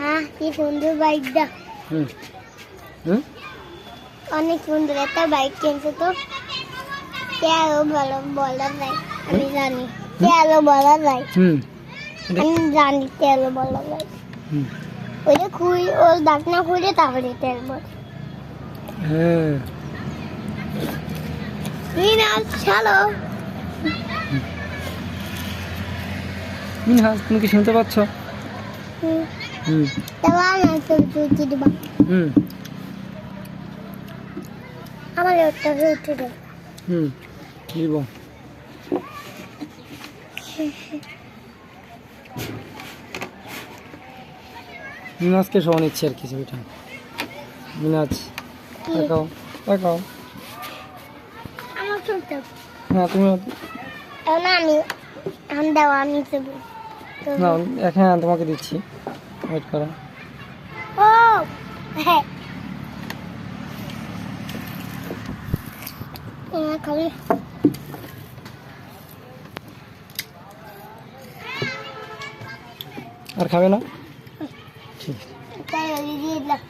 হ্যাঁ, কি সুন্দর বাইকটা। হুম হুম অনেক সুন্দর একটা বাইক কিনছে তো। তেল ভালো বলা যায়, আমি জানি তেল বলা যায়। হুম আমি জানি তেল বলা যায়। হুম ওইটা খুঁড়ি, ওর ডাকনা খুঁড়ে তারপরে তেল বলে। হ্যাঁ চলো। মিনহাজ, তুমি কি শুনতে পাচ্ছ? হুম, হুম তাহলে আমার ছবি দিবা। হুম আমার একটা উঠে দেব। হুম দিব। মিনহাজকে শোয়া নিচ্ছে আর কি ছবিটা। মিনহাজ তাকাও তাকাও। আমার ছবিটা হ্যাঁ তুমি এখন আমি এখন দেওয়া আমি ছবি। না, হ্যাঁ তোমাকে দিচ্ছি, ওয়েট করো। ও হ্যাঁ, খালি আর খাবে না? ঠিক আছে। তাই দিয়ে দিলাম।